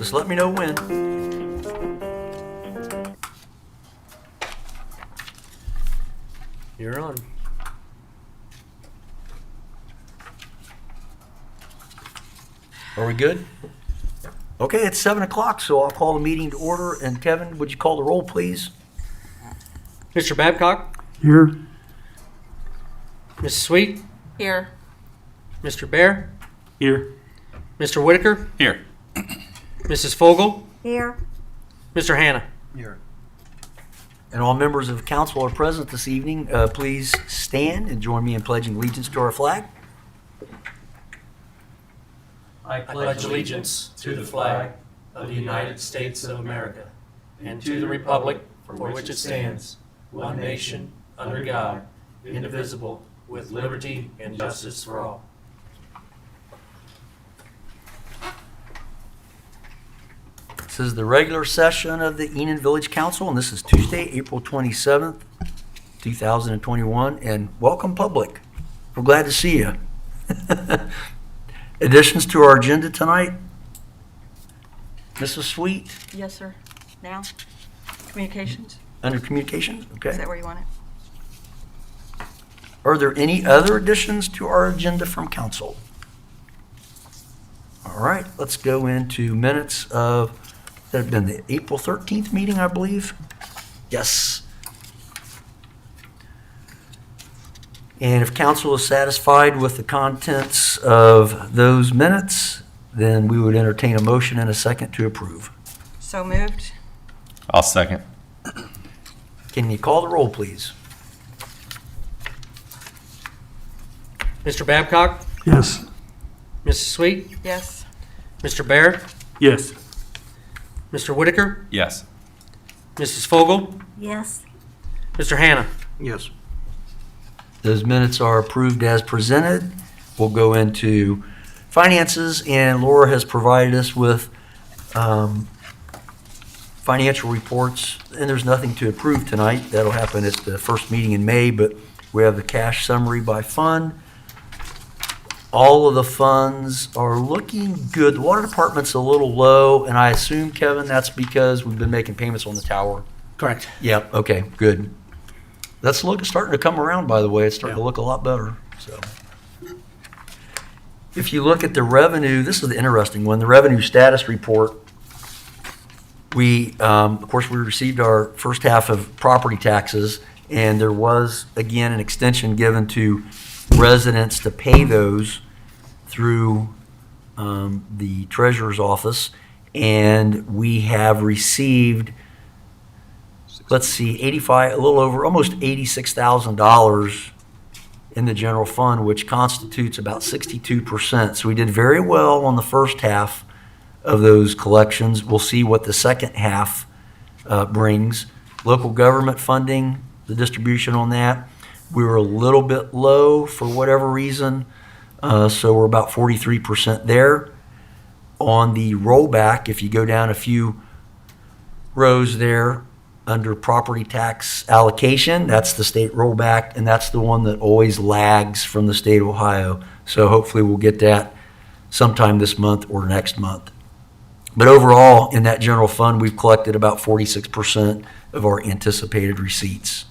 Just let me know when. You're on. Are we good? Okay, it's 7 o'clock, so I'll call the meeting to order. And Kevin, would you call the roll, please? Mr. Babcock? Here. Mrs. Sweet? Here. Mr. Bear? Here. Mr. Whitaker? Here. Mrs. Fogel? Here. Mr. Hannah? Here. And all members of council are present this evening. Please stand and join me in pledging allegiance to our flag. I pledge allegiance to the flag of the United States of America and to the republic for which it stands, one nation, under God, indivisible, with liberty and justice for all. This is the regular session of the Enon Village Council, and this is Tuesday, April 27th, 2021. And welcome, public. We're glad to see you. Additions to our agenda tonight? Mrs. Sweet, Yes, sir. Now? Communications? under communications? Is Okay. that where you want it? Are there any other additions to our agenda from council? All right, let's go into minutes of, that have been the April 13th meeting, I believe? Yes. And if council is satisfied with the contents of those minutes, then we would entertain a motion and a second to approve. So moved. I'll second. Can you call the roll, please? Mr. Babcock? Yes. Mrs. Sweet? Yes. Mr. Bear? Yes. Mr. Whitaker? Yes. Mrs. Fogel? Yes. Mr. Hannah? Yes. Those minutes are approved as presented. We'll go into finances, and Laura has provided us with financial reports, and there's nothing to approve tonight. That'll happen at the first meeting in May, but we have the cash summary by fund. All of the funds are looking good. The water department's a little low, and I assume, Kevin, that's because we've been making payments on the tower. Correct. Yeah, okay, good. That's starting to come around, by the way. It's starting to look a lot better, so. If you look at the revenue, this is the interesting one, the revenue status report. We, of course, we received our first half of property taxes, and there was, again, an extension given to residents to pay those through the treasurer's office. And we have received, let's see, a little over, almost $86,000 in the general fund, which constitutes about 62%. So we did very well on the first half of those collections. We'll see what the second half brings. Local government funding, the distribution on that, we were a little bit low for whatever reason, so we're about 43% there. On the rollback, if you go down a few rows there, under property tax allocation, that's the state rollback, and that's the one that always lags from the state of Ohio. So hopefully we'll get that sometime this month or next month. But overall, in that general fund, we've collected about 46% of our anticipated receipts.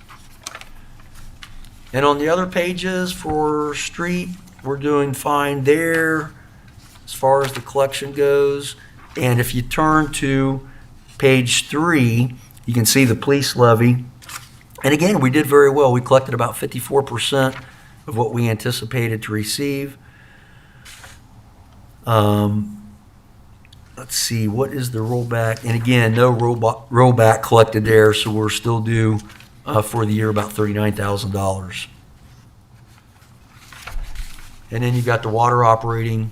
And on the other pages for street, we're doing fine there as far as the collection goes. And if you turn to page 3, you can see the police levy. And again, we did very well. We collected about 54% of what we anticipated to receive. Let's see, what is the rollback? And again, no rollback collected there, so we're still due for the year about $39,000. And then you've got the water operating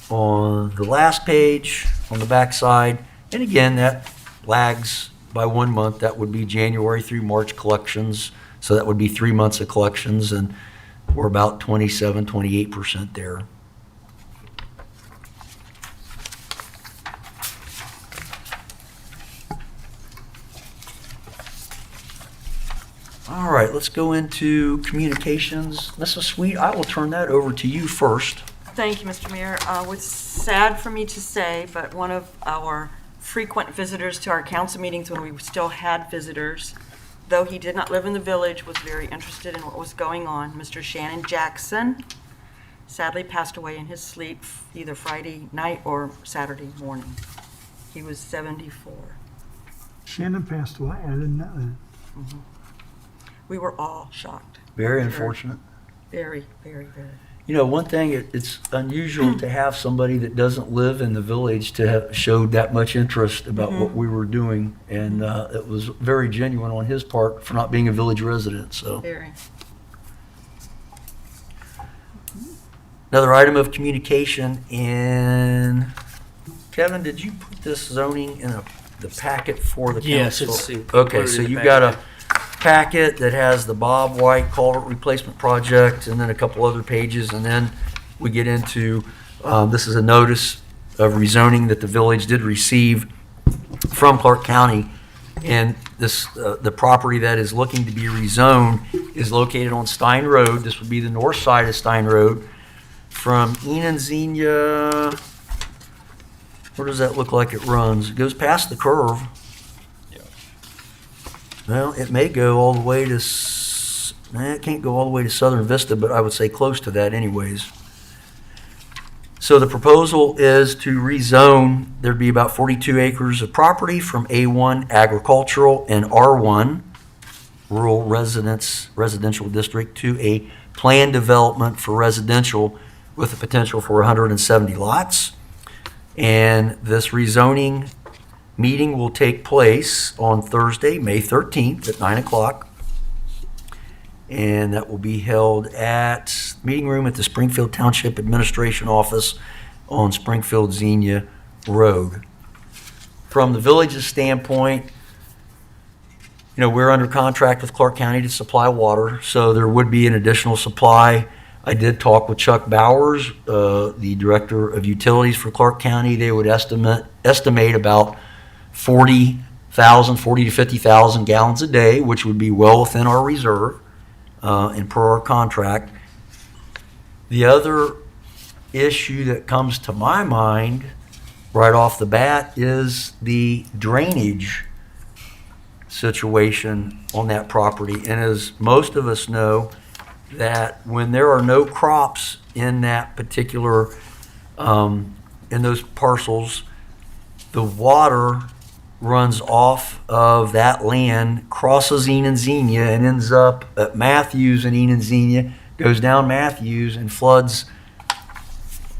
on the last page, on the back side. And again, that lags by 1 month. That would be January through March collections. So that would be 3 months of collections, and we're about 27, 28% there. All right, let's go into communications. Mrs. Sweet, I will turn that over to you first. Thank you, Mr. Mayor. It's sad for me to say, but one of our frequent visitors to our council meetings when we still had visitors, though he did not live in the village, was very interested in what was going on. Mr. Shannon Jackson sadly passed away in his sleep either Friday night or Saturday morning. He was 74. Shannon passed away. I didn't know that. We were all shocked. Very unfortunate. Very, very, very. You know, one thing, it's unusual to have somebody that doesn't live in the village to have showed that much interest about what we were doing. And it was very genuine on his part for not being a village resident, so. Very. Another item of communication, and Kevin, did you put this zoning in the packet for the council? Yes, it's included Okay, so in the you've got a packet. packet that has the Bobwhite culvert replacement project, and then a couple other pages, and then we get into, this is a notice of rezoning that the village did receive from Clark County. And this, the property that is looking to be rezoned is located on Stein Road. This would be the north side of Stein Road. From Enon, Xenia, where does that look like it runs? It goes past the curve. Well, it may go all the way to, it can't go all the way to Southern Vista, but I would say close to that anyways. So the proposal is to rezone, there'd be about 42 acres of property from A1 agricultural and R1 rural residential district to a planned development for residential with the potential for 170 lots. And this rezoning meeting will take place on Thursday, May 13th at 9 o'clock. And that will be held at meeting room at the Springfield Township Administration Office on Springfield Xenia Road. From the village's standpoint, you know, we're under contract with Clark County to supply water, so there would be an additional supply. I did talk with Chuck Bowers, the Director of Utilities for Clark County. They would estimate about 40 to 50,000 gallons a day, which would be well within our reserve and per our contract. The other issue that comes to my mind right off the bat is the drainage situation on that property. And as most of us know, that when there are no crops in that particular, in those parcels, the water runs off of that land, crosses Enon Xenia, and ends up at Matthews and Enon Xenia, goes down Matthews and floods.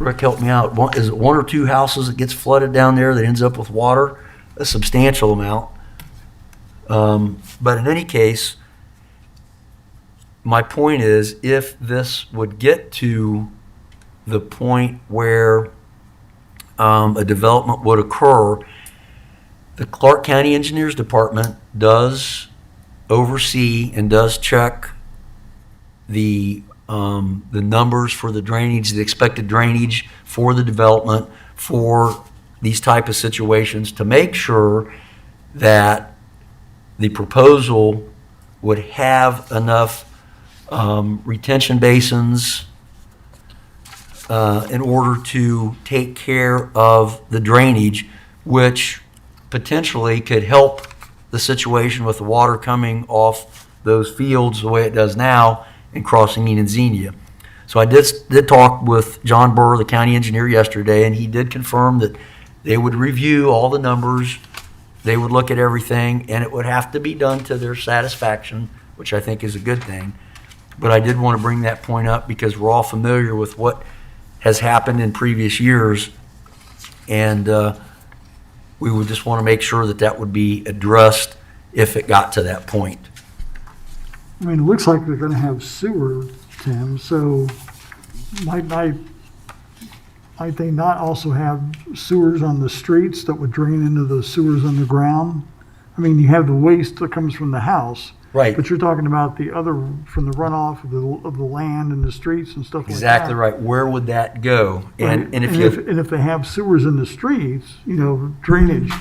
Rick, help me out. Is it one or two houses that gets flooded down there that ends up with water? A substantial amount. But in any case, my point is, if this would get to the point where a development would occur, the Clark County Engineers Department does oversee and does check the numbers for the drainage, the expected drainage for the development for these type of situations to make sure that the proposal would have enough retention basins in order to take care of the drainage, which potentially could help the situation with the water coming off those fields the way it does now and crossing Enon Xenia. So I did talk with John Burr, the county engineer, yesterday, and he did confirm that they would review all the numbers, they would look at everything, and it would have to be done to their satisfaction, which I think is a good thing. But I did want to bring that point up because we're all familiar with what has happened in previous years, and we would just want to make sure that that would be addressed if it got to that point. I mean, it looks like they're gonna have sewer, Tim, so might they not also have sewers on the streets that would drain into the sewers underground? I mean, you have the waste that comes from the house. Right. But you're talking about the other, from the runoff of the land and the streets and stuff like that. Exactly right. Where would that go? Right. And if you, And if they have sewers in the streets, you know, drainage.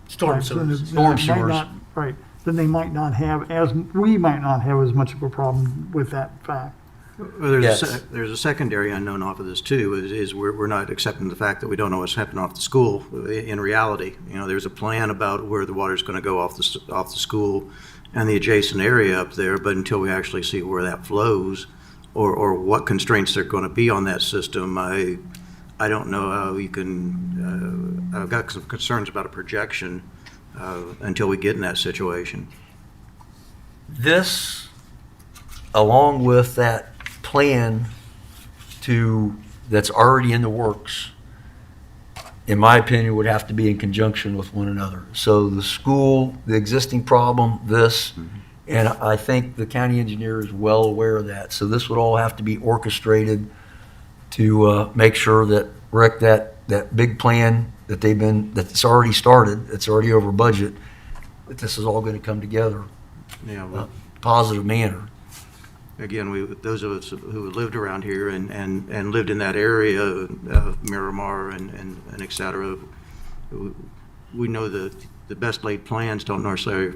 Storm pipes, then sewers. it Storm might sewers. not- Right, then they might not have we might not have as much of a problem with that fact. Well, there's, Yes. there's a secondary unknown off of this too, is we're not accepting the fact that we don't know what's happening off the school. In reality, there's a plan about where the water's going to go off the school and the adjacent area up there, but until we actually see where that flows or what constraints are going to be on that system, I don't know how you can, I've got some concerns about a projection until we get in that situation. This, along with that plan that's already in the works, in my opinion, would have to be in conjunction with one another. So the school, the existing problem, this, and I think the county engineer is well aware of that. So this would all have to be orchestrated to make sure that, Rick, that big plan that's already started, it's already over budget, that this is all going to come together Yeah, in well, a positive manner. again, those of us who lived around here and lived in that area, Miramar and et cetera, we know that the best laid plans don't necessarily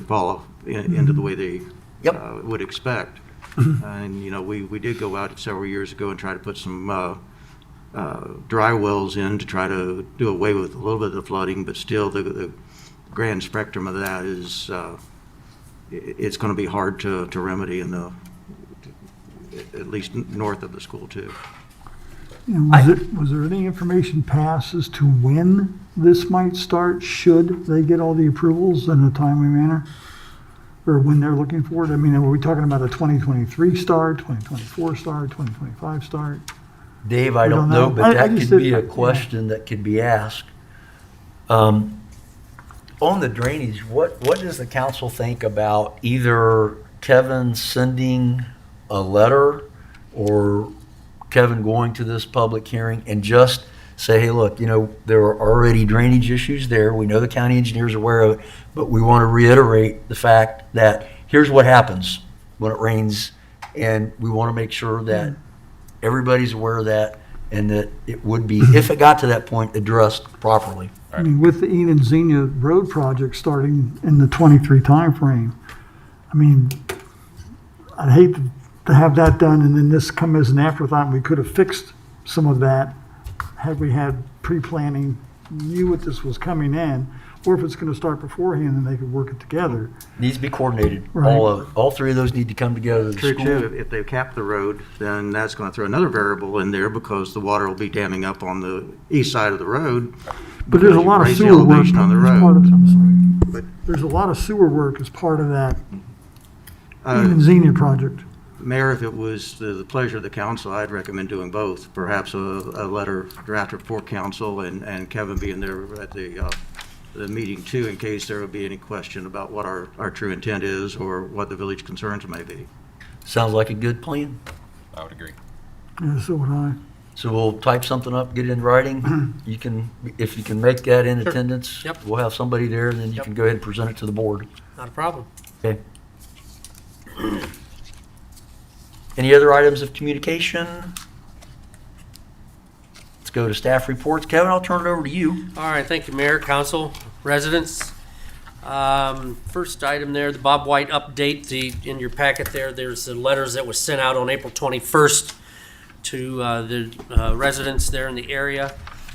follow into the way they Yep. would expect. And, we did go out several years ago and try to put some dry wells in to try to do away with a little bit of the flooding, but still the grand spectrum of that is it's going to be hard to remedy in at least north of the school too. And was there any information passed as to when this might start, should they get all the approvals in a timely manner? Or when they're looking for it? I mean, are we talking about a 2023 start, 2024 start, 2025 start? Dave, I We don't don't know, know. but I that just could be did- a question that could be asked. On the drainage, what does the council think about either Kevin sending a letter or Kevin going to this public hearing and just say, hey, look, there are already drainage issues there. We know the county engineer is aware of it, but we want to reiterate the fact that here's what happens when it rains, and we want to make sure that everybody's aware of that and that it would be, if it got to that point, addressed properly. I mean, with the Enon Xenia Road project starting in the 23 timeframe, I mean, I'd hate to have that done and then this come as an afterthought, and we could have fixed some of that had we had pre-planning, knew what this was coming in, or if it's gonna start beforehand, then they could work it together. Needs to be coordinated. Right. All of it. All three of those need to come together. The True school- too, if they cap the road, then that's going to throw another variable in there because the water will be damming up on the east side of the road. But there's a because you lot of raise the sewer work elevation on the as road. part of, I'm sorry. But, There's a lot of sewer work as part of that uh, Enon Xenia project. Mayor, if it was the pleasure of the council, I'd recommend doing both. Perhaps a letter drafted for council and Kevin being there at the meeting too, in case there would be any question about what our true intent is or what the village concerns may be. Sounds like a good plan. I would agree. Yeah, so would I. So we'll type something up, get it in writing. You can, if you can make that in Sure. attendance, Yep. we'll have somebody there, and then you Yep. can go ahead and present it to the board. Not a problem. Okay. Any other items of communication? Let's go to staff reports. Kevin, I'll turn it over to you. All right, thank you, Mayor, Council, residents. First item there, the Bobwhite update, in your packet there's the letters that was sent out on April 21st to the residents there in the area,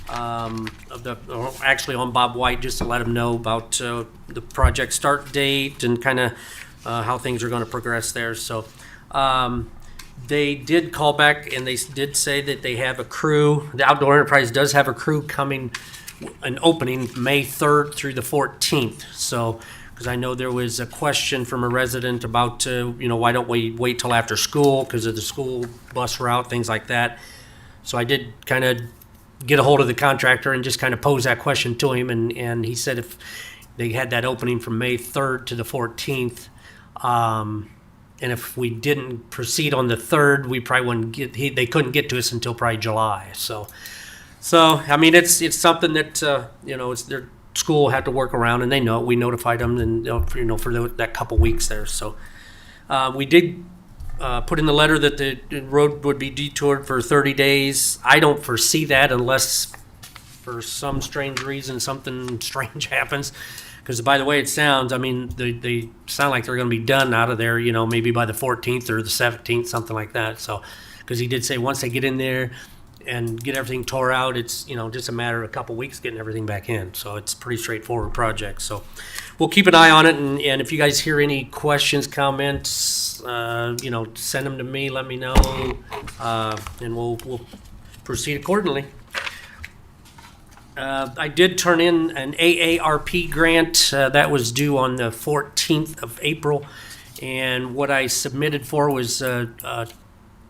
actually on Bobwhite, just to let them know about the project start date and kind of how things are going to progress there. So they did call back and they did say that they have a crew. The Outdoor Enterprise does have a crew coming, an opening May 3rd through the 14th. So, because I know there was a question from a resident about, why don't we wait till after school because of the school bus route, things like that. So I did kind of get a hold of the contractor and just kind of pose that question to him. And he said if they had that opening from May 3rd to the 14th, and if we didn't proceed on the 3rd, we probably wouldn't they couldn't get to us until probably July. So I mean, it's something that, it's their school had to work around, and they know it. We notified them, and for that couple weeks there. So we did put in the letter that the road would be detoured for 30 days. I don't foresee that unless for some strange reason, something strange happens. Because by the way it sounds, I mean, they sound like they're going to be done out of there, maybe by the 14th or the 17th, something like that. So, because he did say once they get in there and get everything tore out, it's, just a matter of a couple weeks getting everything back in. So it's a pretty straightforward project. So we'll keep an eye on it. And if you guys hear any questions, comments, send them to me, let me know, and we'll proceed accordingly. I did turn in an AARP grant that was due on the 14th of April, and what I submitted for was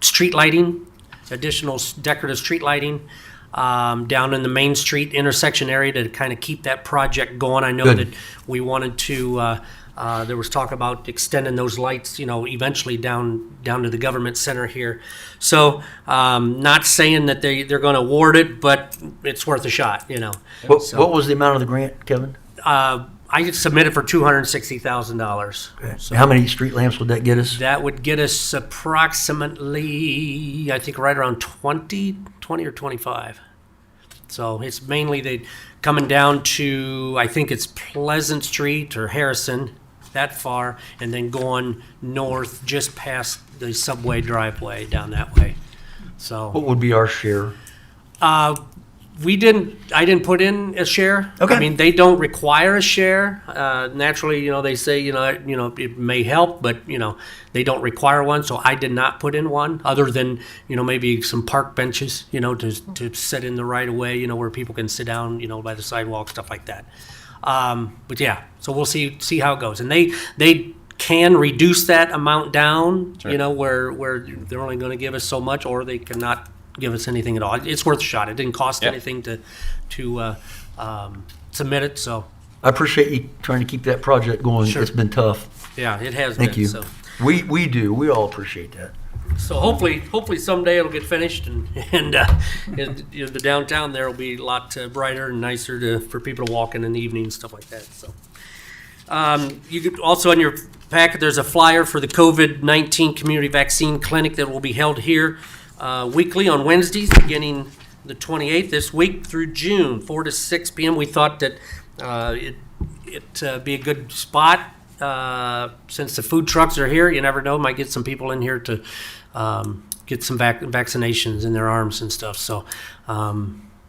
street lighting, additional decorative street lighting down in the Main Street intersection area to kind of keep that project going. I know Good. that we wanted to. There was talk about extending those lights, eventually down to the government center here. So, not saying that they're going to award it, but it's worth a shot, So, What was the amount of the grant, Kevin? I submitted for $260,000. So How many street lamps would that get us? that would get us approximately, I think, right around 20 or 25. So it's mainly coming down to, I think it's Pleasant Street or Harrison, that far, and then going north just past the subway driveway down that way. So What would be our share? I didn't put in a share. Okay. I mean, they don't require a share. Naturally, they say, it may help, but, they don't require one. So I did not put in one other than, maybe some park benches, to sit in the right of way, where people can sit down, by the sidewalk, stuff like that. But yeah, so we'll see how it goes. And they can reduce that amount down, where they're only going to give us so much, or they cannot give us anything at all. It's worth a shot. It didn't cost anything to submit it. So I appreciate you trying to keep that project going. Sure. It's been tough. yeah, it has Thank been. you. So We do. We all appreciate that. hopefully someday it'll get finished and the downtown there will be a lot brighter and nicer for people to walk in the evening and stuff like that. So you could also in your packet there's a flyer for the COVID-19 community vaccine clinic that will be held here weekly on Wednesdays beginning the 28th this week through June 4 to 6 p.m. We thought that it'd be a good spot since the food trucks are here. You never know, might get some people in here to get some vaccinations in their arms and stuff. So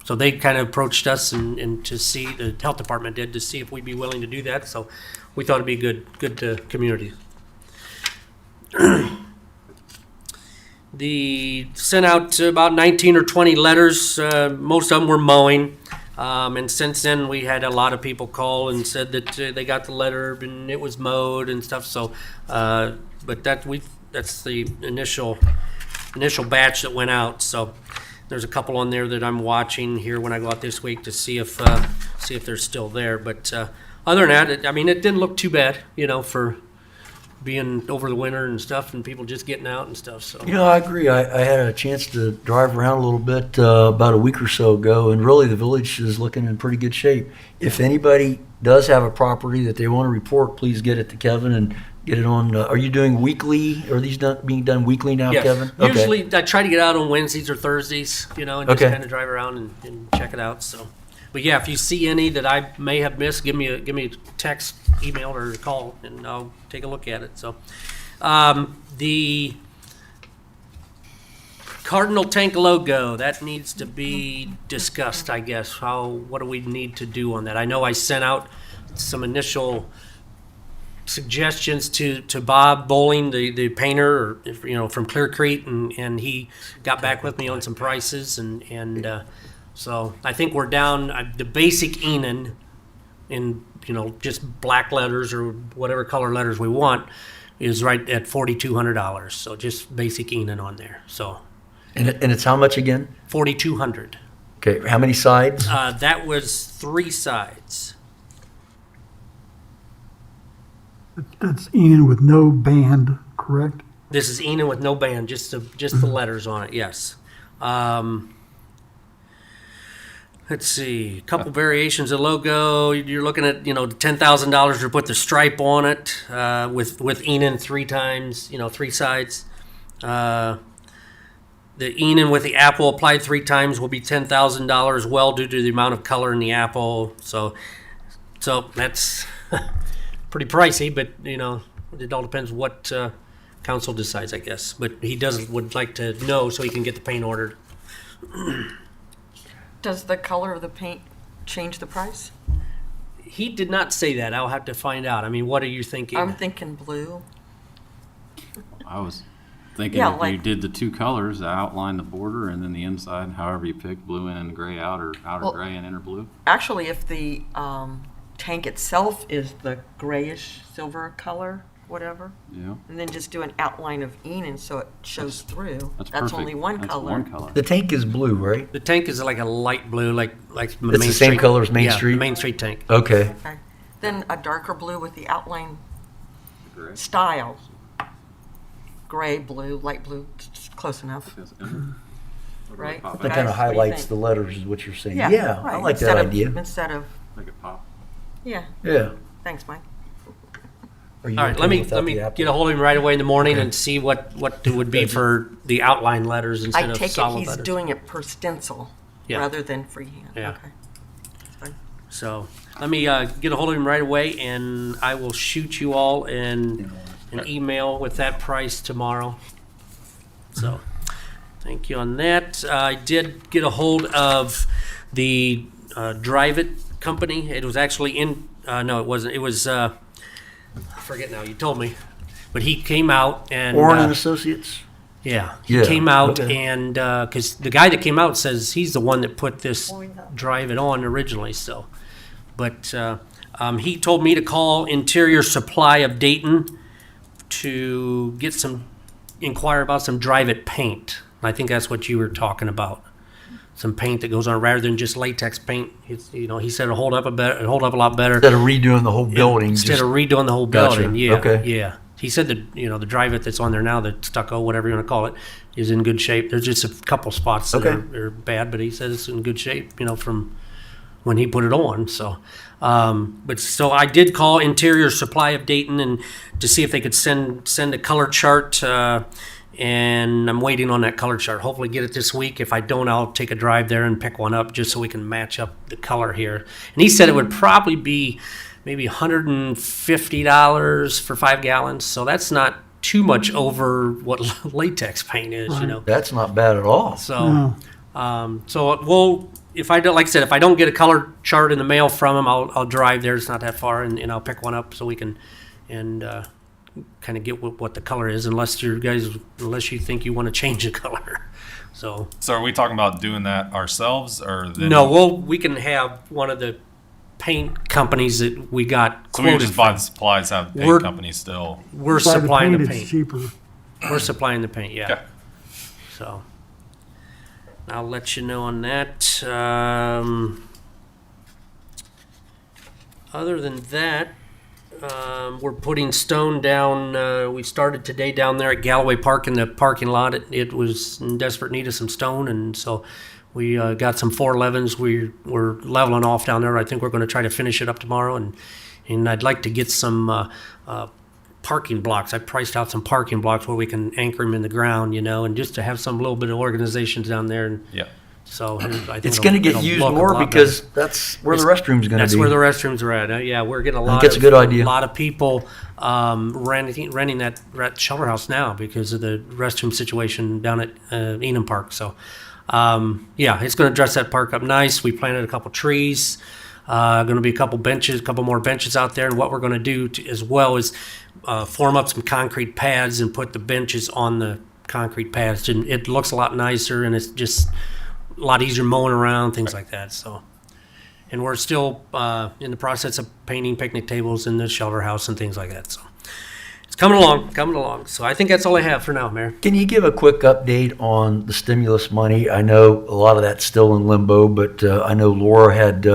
so they kind of approached us and to see, the health department did, to see if we'd be willing to do that. So we thought it'd be good community. They sent out about 19 or 20 letters. Most of them were mowing. And since then, we had a lot of people call and said that they got the letter and it was mowed and stuff. So, but that's the initial batch that went out. So there's a couple on there that I'm watching here when I go out this week to see if they're still there. But other than that, it didn't look too bad, for being over the winter and stuff, and people just getting out and stuff. So I agree. I had a chance to drive around a little bit about a week or so ago, and really the village is looking in pretty good shape. If anybody does have a property that they want to report, please get it to Kevin and get it on. Are you doing weekly? Are these being done weekly now, yes. Kevin? Usually I try to get out on Wednesdays or Thursdays, and just Okay. kind of drive around and check it out. So, but yeah, if you see any that I may have missed, give me a text, email, or a call, and I'll take a look at it. So, the Cardinal tank logo, that needs to be discussed, I guess. What do we need to do on that? I know I sent out some initial suggestions to Bob Bowling, the painter, from Clear Creek, and he got back with me on some prices, and so I think we're down the basic Enon in just black letters or whatever color letters we want is right at $4,200. So just basic Enon on there. So And it's how much again? $4,200. Okay, how many sides? That was 3 sides. That's Enon with no band, correct? This is Enon with no band, just the letters on it. Yes. Let's see, a couple variations of logo. You're looking at $10,000 to put the stripe on it with Enon 3 times, 3 sides. The Enon with the apple applied 3 times will be $10,000, well, due to the amount of color in the apple. So that's pretty pricey, but it all depends what council decides, I guess. But he would like to know so he can get the paint ordered. Does the color of the paint change the price? He did not say that. I'll have to find out. I mean, what are you thinking? I'm thinking blue. I was thinking Yeah, if like- you did the 2 colors, outline the border, and then the inside, however you pick, blue in and gray out, or outer Well- gray and inner blue. Actually, if the tank itself is the grayish silver color, whatever, Yeah, and then just do an outline of Enon so it shows through. that's That's perfect. only one That's color. one color. The tank is blue, right? The tank is like a light blue, like the It's Main the same Street. color as Main Yeah, Street? the Main Street tank. Okay. Okay. Then a darker blue with the outline Gray. style. Gray, blue, light blue, it's close enough, Yes, inner. right? Pop That out. kind of Guys, what do you highlights think? the letters is what you're saying. Yeah, Yeah, I right. like that idea. Instead of, Make it pop. yeah, Yeah. thanks, Mike. Are you All right, okay let me without the apple? get a hold of him right away in the morning Okay. and see what it would be for the outline letters instead I of take it solid he's letters. doing it per stencil Yeah. rather than freehand. Yeah. Okay. That's fine. So let me get a hold of him right away, and I will shoot you all an email with that price tomorrow. So thank you on that. I did get a hold of the Drive It company. It was actually no, it wasn't. It was, I forget now, you told me. But he came out and. Warren and Associates? Yeah, he Yeah, came out okay. and, because the guy that came out says he's the one that put this Drive It on originally, so. But he told me to call Interior Supply of Dayton to inquire about some Drive It paint. I think that's what you were talking about. Some paint that goes on rather than just latex paint. It's, he said it'll hold up a lot better. Instead of redoing the whole building, Instead just, of redoing the whole Gotcha. building, yeah, Okay. yeah. He said that the Drive It that's on there now, the stucco, whatever you want to call it, is in good shape. There's just a couple spots that Okay. are bad, but he says it's in good shape, from when he put it on. So, so I did call Interior Supply of Dayton and to see if they could send a color chart. And I'm waiting on that color chart. Hopefully get it this week. If I don't, I'll take a drive there and pick one up just so we can match up the color here. And he said it would probably be maybe $150 for 5 gallons. So that's not too much over what latex paint is, that's not bad at all. So, we'll, if I don't, like I said, if I don't get a color chart in the mail from him, I'll drive there. It's not that far, and I'll pick one up so we can, kind of get what the color is, unless you think you want to change the color. So are we talking about doing that ourselves, or then, no, we can have one of the paint companies that we got So we would quoted just buy from. the supplies, have the paint We're- company still. We're Buy supplying the It's paint. cheaper. We're supplying the paint. Yeah. Okay. So I'll let you know on that. Other than that, we're putting stone down. We started today down there at Galloway Park in the parking lot. It was in desperate need of some stone, and so we got some 411s. We're leveling off down there. I think we're going to try to finish it up tomorrow, and I'd like to get some parking blocks. I priced out some parking blocks where we can anchor them in the ground, and just to have some little bit of organizations down there. And Yeah. so I think It's going to get it'll used look a more lot because that's where the restroom's going to be. that's where the restrooms are at. Yeah, we're getting a lot. that's a good idea. A lot of people renting that shelter house now because of the restroom situation down at Enon Park. So, it's going to dress that park up nice. We planted a couple trees. Going to be a couple more benches out there. And what we're going to do as well is form up some concrete pads and put the benches on the concrete pads. And it looks a lot nicer, and it's just a lot easier mowing around, things like that. So, and we're still in the process of painting picnic tables in the shelter house and things like that. So it's coming along. So I think that's all I have for now, Mayor. Can you give a quick update on the stimulus money? I know a lot of that's still in limbo, but I know Laura had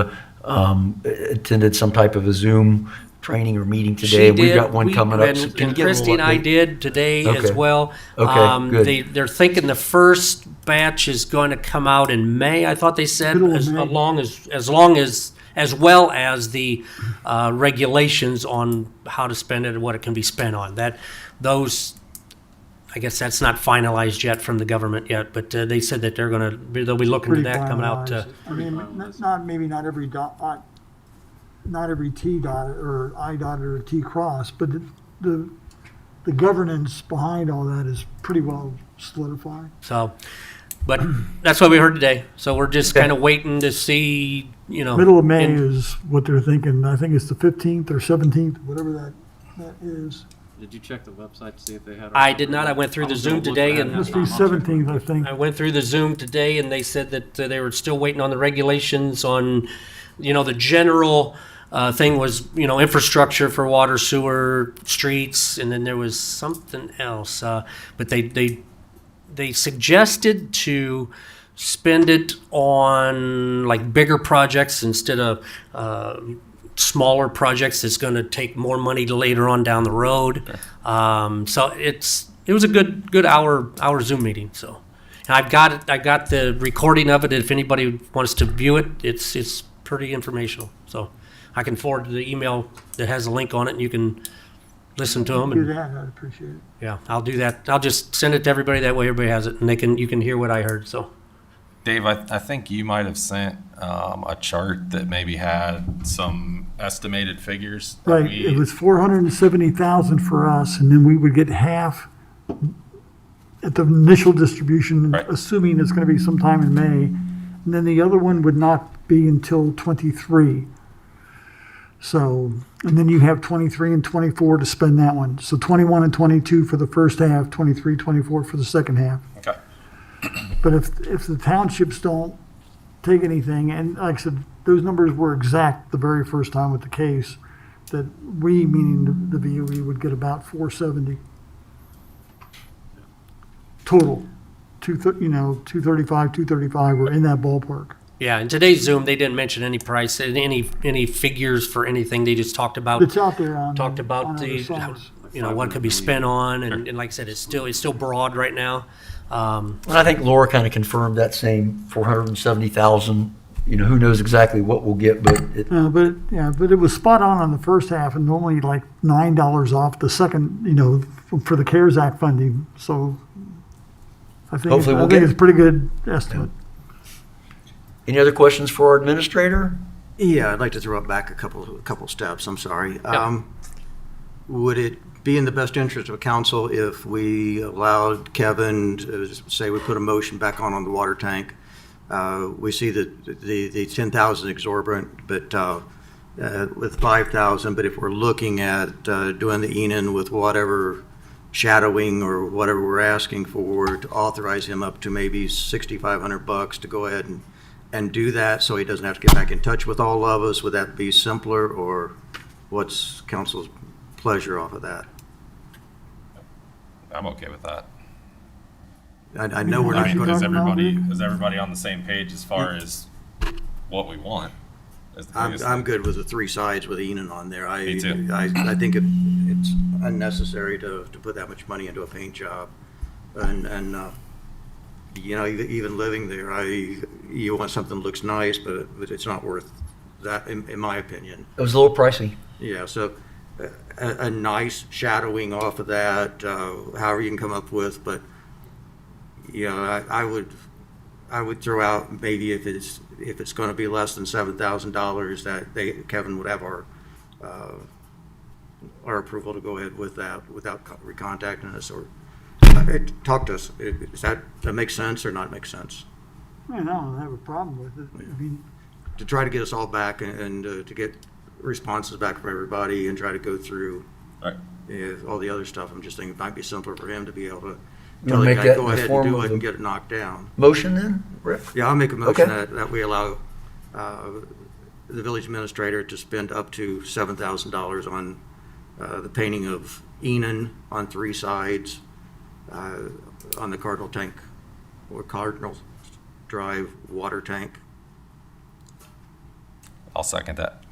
attended some type of a Zoom training or meeting today. We've got one coming up. So can you give a Christy little and I update? did today as Okay. well. Okay, good. They're thinking the first batch is going to come out in May. I thought they said Middle of as May. well as the regulations on how to spend it and what it can be spent on. Those I guess that's not finalized yet from the government yet, but they said that they'll be looking to Pretty that coming out. finalized. I mean, maybe not every dot, not every T dot or I dot or T cross, but the governance behind all that is pretty well solidified. So, but that's what we heard today. So we're just kind of waiting to see, Middle of May is what they're thinking. I think it's the 15th or 17th, whatever that is. Did you check the website to see if they had? I did not. I went through the Zoom today and Must be 17th, I think. I went through the Zoom today and they said that they were still waiting on the regulations on, the general thing was, infrastructure for water, sewer, streets, and then there was something else. But they suggested to spend it on like bigger projects instead of smaller projects that's going to take more money later on down the road. So it was a good hour Zoom meeting. So and I got the recording of it. If anybody wants to view it, it's pretty informational. So I can forward the email that has a link on it, and you can listen to them. Do that, I'd appreciate it. Yeah, I'll do that. I'll just send it to everybody. That way, everybody has it, and you can hear what I heard. So. Dave, I think you might have sent a chart that maybe had some estimated figures. that Right, we- it was 470,000 for us, and then we would get half at the initial distribution, Right. assuming it's gonna be sometime in May. And then the other one would not be until 23. So, and then you have 23 and 24 to spend that one. So 21 and 22 for the first half, 23, 24 for the second half. Okay. But if the townships don't take anything, and like I said, those numbers were exact the very first time with the case, that we, meaning the VOE, would get about 470 total. 235, 235, we're in that ballpark. Yeah, in today's Zoom, they didn't mention any price, any figures for anything. They just talked about It's out there on. talked about on our the sites. what could be spent on, and like I said, it's still broad right now. And I think Laura kind of confirmed that same 470,000. Who knows exactly what we'll get, but But it was spot on the first half, and normally like $9 off the second, for the CARES Act funding. So I think Hopefully we'll I think get it's a pretty good estimate. any other questions for our administrator? Yeah, I'd like to throw it back a couple steps, I'm sorry. Would it be in the best interest of council if we allowed Kevin to, say we put a motion back on the water tank? We see that the 10,000 exorbitant, but with 5,000, but if we're looking at doing the Enon with whatever shadowing or whatever we're asking for, to authorize him up to maybe $6,500 to go ahead and do that, so he doesn't have to get back in touch with all of us, would that be simpler, or what's council's pleasure off of that? I'm okay with that. I know we're I not mean, going is to, everybody on the same page as far as what we want? Is the biggest I'm thing. good with the three sides with Enon on there. Me too. I think it's unnecessary to put that much money into a paint job. And even living there, you want something that looks nice, but it's not worth that, in my opinion. It was a little pricey. Yeah, so a nice shadowing off of that, however you can come up with, but, I would throw out maybe if it's going to be less than $7,000, that Kevin would have our approval to go ahead with that without recontacting us, or talk to us. Does that make sense or not make sense? I don't have a problem with it. I mean, To try to get us all back and to get responses back from everybody and try to go through Right. all the other stuff, I'm just thinking it might be simpler for him to be able to You tell wanna the make guy, that go in the ahead and form do of it a- and get it knocked down. Motion then, Rick? Yeah, I'll make a motion Okay. that we allow the village administrator to spend up to $7,000 on the painting of Enon on three sides, on the Cardinal Tank, or Cardinal Drive water tank. I'll second that.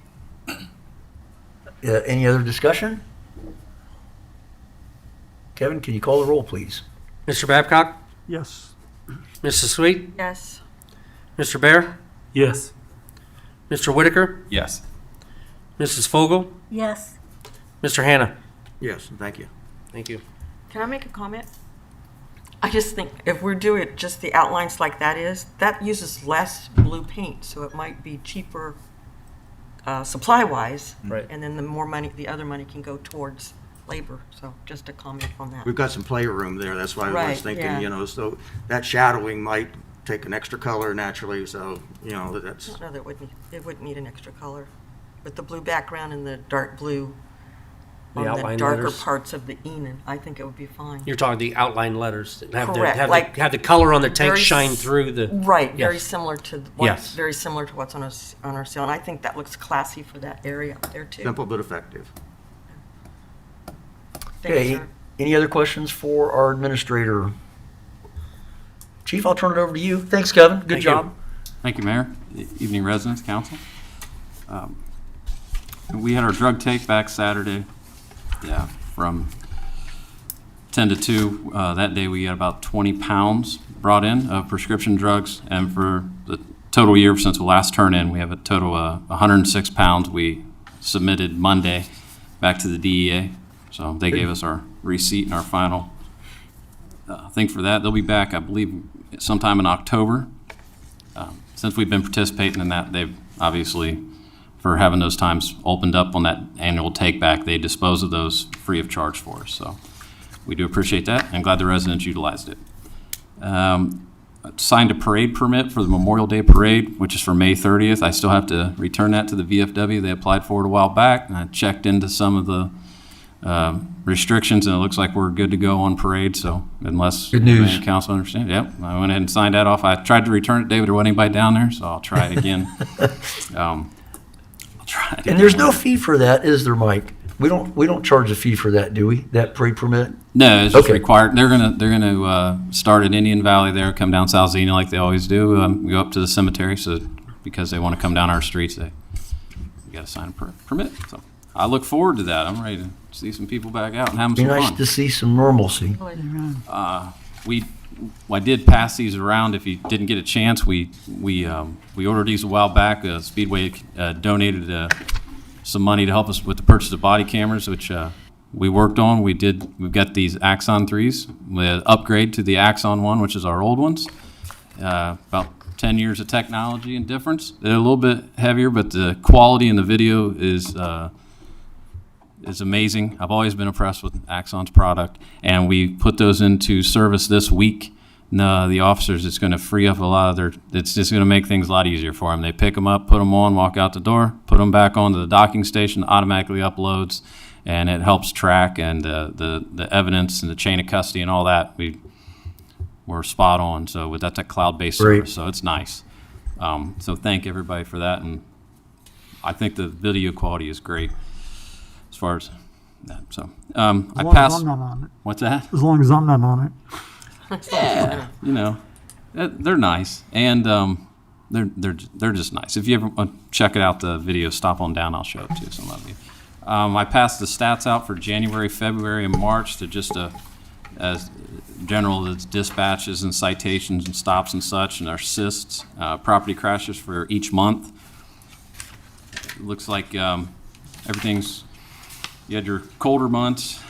Any other discussion? Kevin, can you call the roll, please? Mr. Babcock, yes. Mrs. Sweet, Yes. Mr. Bear, Yes. Mr. Whitaker, Yes. Mrs. Fogel, Yes. Mr. Hannah. Yes, thank you. Thank you. Can I make a comment? I just think if we're doing it just the outlines like that uses less blue paint, so it might be cheaper supply-wise. Right. And then the other money can go towards labor. So just a comment on that. We've got some playroom there, that's why I Right, was thinking, yeah. so that shadowing might take an extra color naturally, so, that's, I don't know that it wouldn't need an extra color. With the blue background and the dark blue The on the outline darker letters? parts of the Enon, I think it would be fine. You're talking the outline letters that have Correct, have the color on the tank very shine s- through the. Right, very Yes. similar to Yes. what's on our seal, and I think that looks classy for that area up there too. simple but effective. Thank you, Okay, sir. any other questions for our administrator? Chief, I'll turn it over to you. Thanks, Kevin. Good Thank you. job. Thank you, Mayor. Evening, residents, council. We had our drug take back Saturday, from 10 to 2. That day, we had about 20 pounds brought in of prescription drugs, and for the total year since we last turned in, we have a total of 106 pounds we submitted Monday back to the DEA. So they gave us our receipt and our final thing for that. They'll be back, I believe, sometime in October. Since we've been participating in that, they've obviously, for having those times opened up on that annual take back, they dispose of those free of charge for us. So we do appreciate that. I'm glad the residents utilized it. Signed a parade permit for the Memorial Day Parade, which is for May 30th. I still have to return that to the VFW. They applied for it a while back, and I checked into some of the restrictions, and it looks like we're good to go on parade. So unless Good news. any council understands, yep, I went ahead and signed that off. I tried to return it, David. There wasn't anybody down there, so I'll try it again. I'll try it And there's again. no fee for that, is there, Mike? We don't charge a fee for that, do we? That parade permit? No, it's just Okay. required. They're gonna start at Indian Valley there, come down South Xenia like they always do. We go up to the cemetery, so because they want to come down our streets, we got to sign a permit. So I look forward to that. I'm ready to see some people back out and having Be some nice fun. to see some normalcy. I did pass these around. If you didn't get a chance, we ordered these a while back. Speedway donated some money to help us with the purchase of body cameras, which we worked on. We've got these Axon 3s with upgrade to the Axon 1, which is our old ones. About 10 years of technology and difference. They're a little bit heavier, but the quality in the video is amazing. I've always been impressed with Axon's product, and we put those into service this week. The officers, it's going to free up a lot of it's just going to make things a lot easier for them. They pick them up, put them on, walk out the door, put them back onto the docking station, automatically uploads, and it helps track and the evidence and the chain of custody and all that. We're spot on. So that's a cloud-based Great. service, so it's nice. So thank everybody for that, and I think the video quality is great as far as that. So As I long as passed. I'm not on it. What's that? As long as I'm not on it. Yeah, they're nice, and they're just nice. If you ever want to check it out, the video, stop on down. I'll show it to some of you. I passed the stats out for January, February, and March to just as general as dispatches and citations and stops and such, and our assists, property crashes for each month. It looks like everything's. You had your colder months.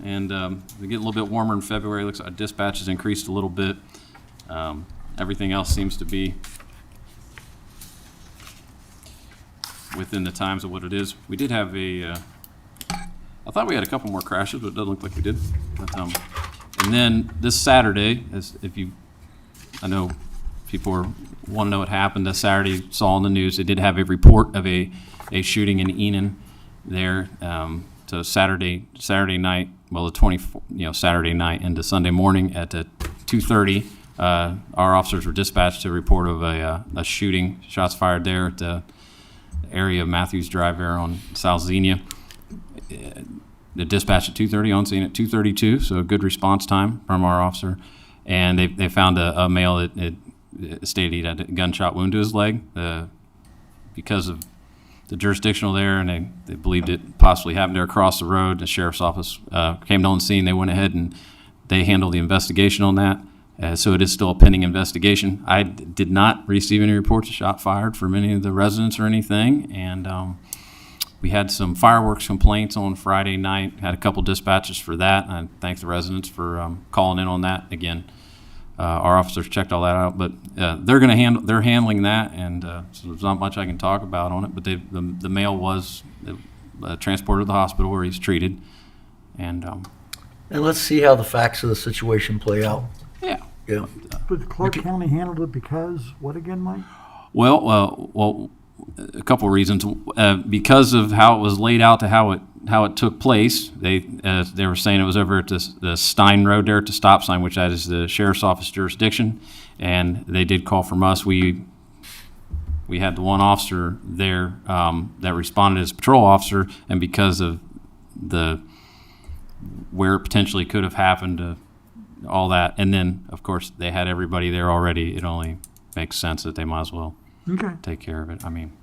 And we get a little bit warmer in February. Looks like dispatch has increased a little bit. Everything else seems to be within the times of what it is. We did have I thought we had a couple more crashes, but it doesn't look like we did. But, and then this Saturday, I know people want to know what happened. This Saturday, saw on the news, they did have a report of a shooting in Enon there. So Saturday night, well, the 24th, Saturday night into Sunday morning at 2:30, our officers were dispatched to a report of a shooting, shots fired there at the area of Matthews Drive there on South Xenia. The dispatch at 2:30, on scene at 2:32, so a good response time from our officer. And they found a male that stated he had a gunshot wound to his leg because of the jurisdictional there, and they believed it possibly happened there across the road. The sheriff's office came on scene. They went ahead and they handled the investigation on that. So it is still a pending investigation. I did not receive any reports of shot fired from any of the residents or anything, and We had some fireworks complaints on Friday night, had a couple dispatches for that, and I thank the residents for calling in on that. Again, our officers checked all that out, but they're handling that, and so there's not much I can talk about on it, but the male was transported to the hospital where he's treated, and let's see how the facts of the situation play out. yeah. Yeah. But Clark County handled it because, what again, Mike? Well, a couple of reasons. Because of how it was laid out to how it took place, they were saying it was over at the Stein Road there at the stop sign, which that is the sheriff's office jurisdiction, and they did call from us. We had the one officer there that responded as patrol officer, and because of where it potentially could have happened, all that, and then of course they had everybody there already. It only makes sense that they might as well take care of it. I mean,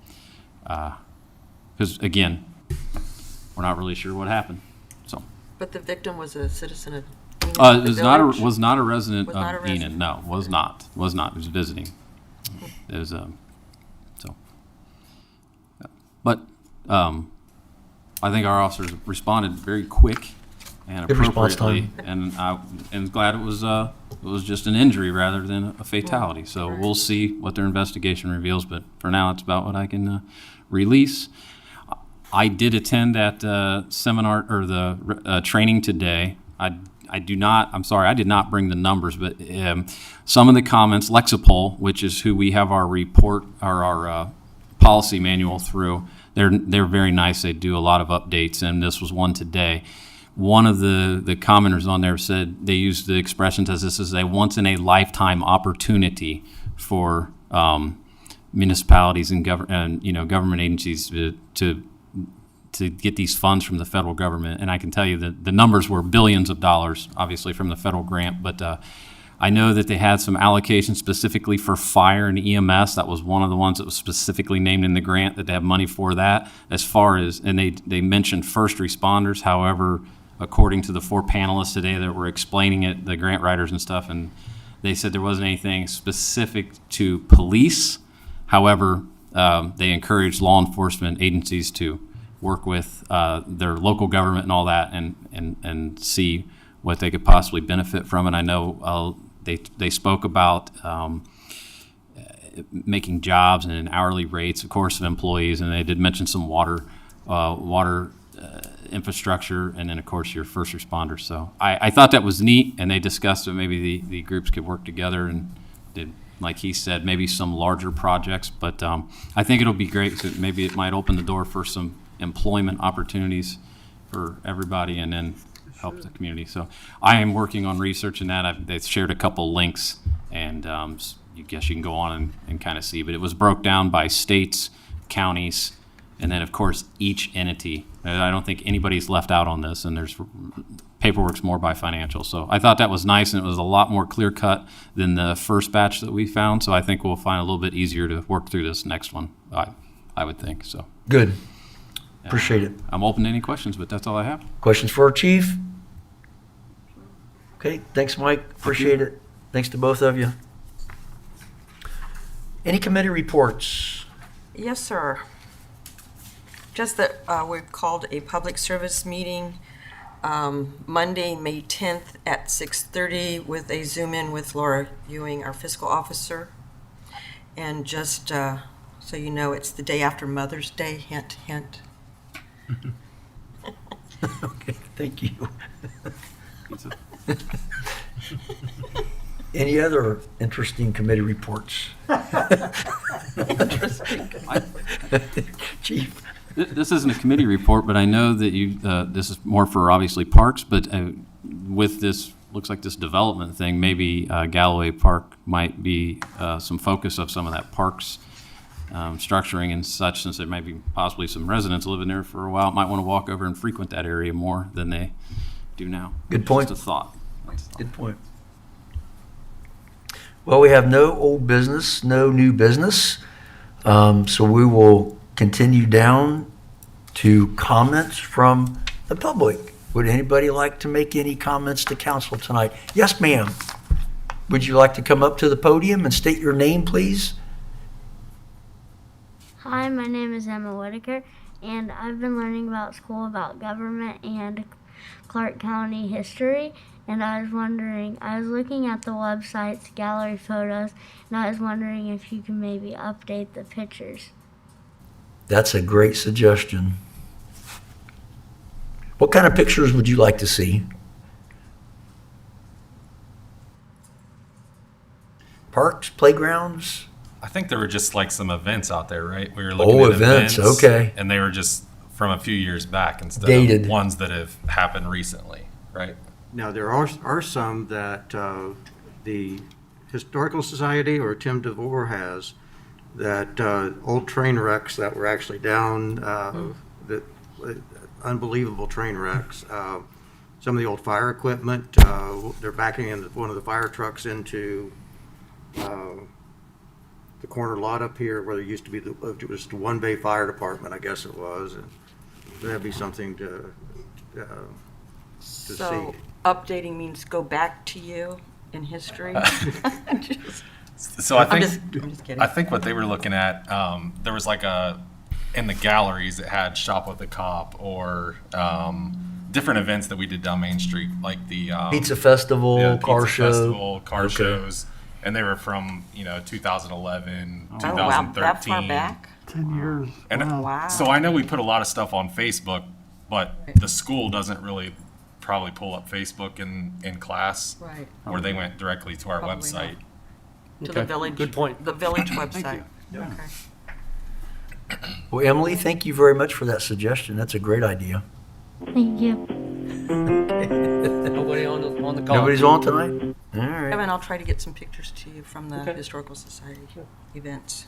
because again, we're not really sure what happened. So, But the victim was a citizen of Enon, it the was village? not a resident Was not a of Enon. resident. No, was not. It was visiting. It was so. But I think our officers responded very quick and Good response appropriately, and I'm glad it was just an injury rather than a fatality. So Right. we'll see what their investigation reveals. But for now, it's about what I can release. I did attend that seminar or the training today. I did not bring the numbers, but some of the comments, Lexipol, which is who we have our report or our policy manual through, they're very nice. They do a lot of updates, and this was one today. One of the commenters on there said they used the expressions as this is a once in a lifetime opportunity for municipalities and government agencies to get these funds from the federal government. And I can tell you that the numbers were billions of dollars, obviously from the federal grant, but I know that they had some allocations specifically for fire and EMS. That was one of the ones that was specifically named in the grant, that they have money for that. As far as, and they mentioned first responders. However, according to the 4 panelists today that were explaining it, the grant writers and stuff, and they said there wasn't anything specific to police. However, they encouraged law enforcement agencies to work with their local government and all that, and see what they could possibly benefit from it. I know they spoke about making jobs and hourly rates, of course, of employees, and they did mention some water infrastructure, and then of course your first responders. So I thought that was neat, and they discussed that maybe the groups could work together and did, like he said, maybe some larger projects. But I think it'll be great. So maybe it might open the door for some employment opportunities for everybody, and then help the community. So I am working on researching that. They've shared a couple links, and you guess you can go on and kind of see. But it was broke down by states, counties, and then of course each entity. I don't think anybody's left out on this, and there's paperwork's more by financial. So I thought that was nice, and it was a lot more clear cut than the first batch that we found. So I think we'll find a little bit easier to work through this next one. I would think so. Good. Appreciate it. I'm open to any questions, but that's all I have. Questions for our chief? Okay, thanks, Mike. Appreciate it. Thanks to both of you. Any committee reports? Yes, sir. Just that we've called a public service meeting Monday, May 10th at 6:30 with a Zoom-in with Laura Ewing, our fiscal officer. And just so you know, it's the day after Mother's Day, hint, hint. Okay, thank you. Any other interesting committee reports? Chief? This isn't a committee report, but I know that this is more for obviously parks, but with this, looks like this development thing, maybe Galloway Park might be some focus of some of that parks structuring and such, since there might be possibly some residents living there for a while, might want to walk over and frequent that area more than they do now. Good point. Just a thought. Good point. Well, we have no old business, no new business. So we will continue down to comments from the public. Would anybody like to make any comments to council tonight? Yes, ma'am. Would you like to come up to the podium and state your name, please? Hi, my name is Emma Whitaker, and I've been learning about school about government and Clark County history. And I was looking at the website's gallery photos, and I was wondering if you can maybe update the pictures. That's a great suggestion. What kind of pictures would you like to see? Parks, playgrounds? I think there were just like some events out there, right? We were looking Oh, at events, okay. And they were just from a few years back instead Dated. of ones that have happened recently, right? Now, there are some that the Historical Society or Tim DeVore has, that old train wrecks that were actually down, that unbelievable train wrecks. Some of the old fire equipment, they're backing in one of the fire trucks into the corner lot up here where there used to be it was the one bay fire department, I guess it was. And that'd be something to So see. updating means go back to you in history? So I I'm think just kidding. I think what they were looking at, there was like in the galleries it had Shop with a Cop or different events that we did down Main Street, like the Pizza festival, yeah, car pizza show? festival, car Okay. shows, and they were from 2011, Oh, wow, 2013. that far back? 10 years. And Wow. Wow. so I know we put a lot of stuff on Facebook, but the school doesn't really probably pull up Facebook in class, Right, where they went directly to our Probably website. to the Okay, village. good point. The village website. Okay. Well, Emily, thank you very much for that suggestion. That's a great idea. Thank you. Nobody on the call. Nobody's on tonight? All right. Kevin, I'll try to get some pictures to you from the Okay. Historical Society events.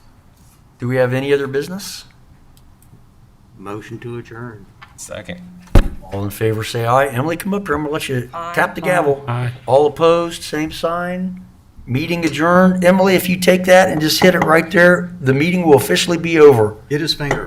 Do we have any other business? Motion to adjourn. Second. All in favor, say aye. Emily, come up here. I'm gonna let you Aye. tap the gavel. Aye. All opposed, same sign. Meeting adjourned. Emily, if you take that and just hit it right there, the meeting will officially be over. Hit his finger.